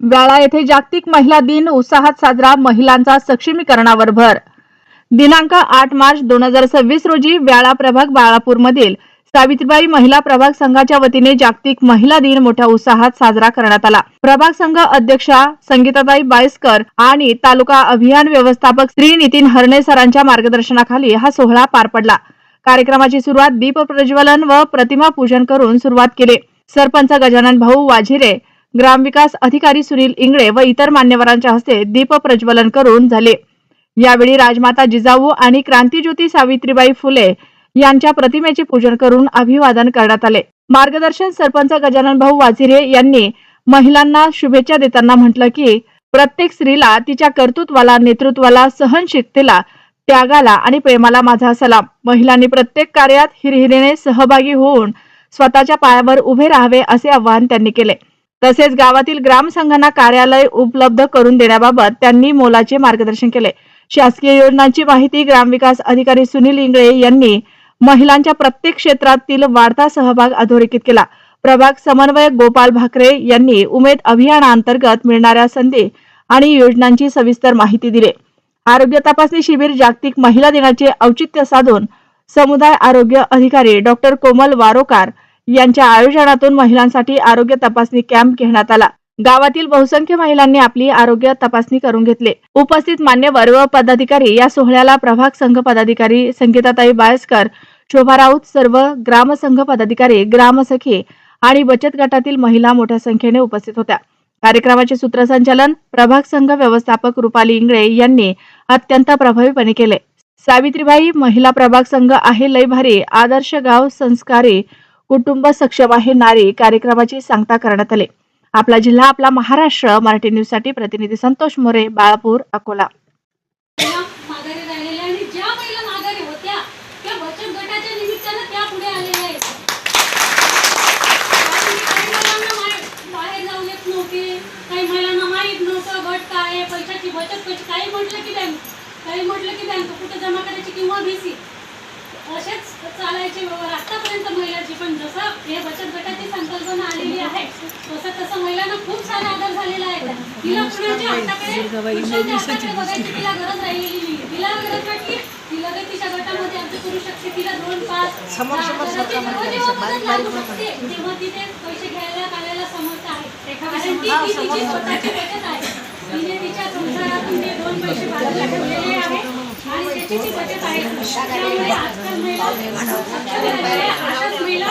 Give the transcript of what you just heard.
व्याळा येथे जागतिक महिला दिन उत्साहात साजरा, महिलांचा सक्षमीकरणावर भर। दिनांक 8 मार्च 2026 रोजी व्याळा प्रभाग बाळापूरमधील सावित्रीबाई महिला प्रभाग संघाच्या वतीने जागतिक महिला दिन मोठ्या उत्साहात साजरा करण्यात आला। प्रभाग संघ अध्यक्षा संगीताताई बायस्कर आणि तालुका अभियान व्यवस्थापक श्री नितीन हरणे सरांच्या मार्गदर्शनाखाली हा सोहळा पार पडला। कार्यक्रमाची सुरुवात दीप प्रज्वलन व प्रतिमा पूजन करून सुरुवात केली। सरपंच गजानन भाऊ वाझिरे, ग्रामविकास अधिकारी सुनील इंगळे व इतर मान्यवरांच्या हस्ते दीप प्रज्वलन करून झाले। यावेळी राजमाता जिजाऊ आणि क्रांतीज्योती सावित्रीबाई फुले यांच्या प्रतिमेचे पूजन करून अभिवादन करण्यात आले। मार्गदर्शन सरपंच गजानन भाऊ वाझिरे यांनी महिलांना शुभेच्छा देताना म्हटलं की प्रत्येक स्त्रीला तिच्या कर्तृत्वाला, नेतृत्वाला, सहनशीलतेला, त्यागाला आणि प्रेमाला माझा सलाम। महिलांनी प्रत्येक कार्यात हिरिरीने सहभागी होऊन स्वतःच्या पायावर उभे राहावे असे आवाहन त्यांनी केले। तसेच गावातील ग्रामसंघांना कार्यालय उपलब्ध करून देण्याबाबत त्यांनी मोलाचे मार्गदर्शन केले। शासकीय योजनांची माहिती ग्रामविकास अधिकारी सुनील इंगळे यांनी महिलांच्या प्रत्येक क्षेत्रातील वाढता सहभाग अधोरेखित केला। प्रभाग समन्वयक गोपाल भाकरे यांनी उमेद अभियानांतर्गत मिळणाऱ्या संधी आणि योजनांची सविस्तर माहिती दिली। आरोग्य तपासणी शिबिर जागतिक महिला दिनाचे औचित्य साधून समुदाय आरोग्य अधिकारी डॉक्टर कोमल वारोकार यांच्या आयोजनातून महिलांसाठी आरोग्य तपासणी कॅम्प घेण्यात आला। गावातील बहुसंख्य महिलांनी आपली आरोग्य तपासणी करून घेतली। उपस्थित मान्यवर व पदाधिकारी या सोहळ्याला प्रभाग संघ पदाधिकारी संगीताताई बायस्कर, शोभा राऊत, सर्व ग्रामसंघ पदाधिकारी, ग्रामसखी आणि बचत गटातील महिला मोठ्या संख्येने उपस्थित होत्या। कार्यक्रमाचे सूत्रसंचालन प्रभाग संघ व्यवस्थापक रुपाली इंगळे यांनी अत्यंत प्रभावीपणे केले। सावित्रीबाई महिला प्रभाग संघ आहे लय भारी, आदर्श गाव, संस्कारी कुटुंब, सक्षम आहे नारी कार्यक्रमाची सांगता करण्यात आली। आपला जिल्हा, आपला महाराष्ट्र मराठी न्यूज साठी प्रतिनिधी संतोष मोरे, बाळापूर, अकोला। माघारी राहिलेल्या आणि ज्या महिला माघारी होत्या त्या बचत गटाच्या निमित्ताने त्या पुढे आलेल्या आहेत। काही महिलांना बाहेर जाऊ येत नव्हते, काही महिलांना माहीत नव्हतं गट काय आहे, पैशाची बचत कशी, काही म्हटलं की बँक, काही म्हटलं की बँक कुठे जमा करायची किंवा बीसी असेच चालायचे व्यवहार आतापर्यंत महिलांची। पण जसं हे बचत गटाची संकल्पना आलेली आहे तसं तसं महिलांना खूप सारा आदर झालेला आहे। तिला कुणाच्या हाताकडे बघायची तिला गरज राहिलेली नाही। तिला गरज वाटली ती लगेच तिच्या गटामध्ये अर्ज करू शकते। तिला 2-5 तेव्हा तिथे पैसे घ्यायला काढायला समर्थ आहे, कारण ती तिची स्वतःची बचत आहे। तिने तिच्या संसारातून ते 2 पैसे बाजूला ठेवलेले आहे आणि त्याची बचत आहे। त्यामुळे आजकाल महिला अशाच महिला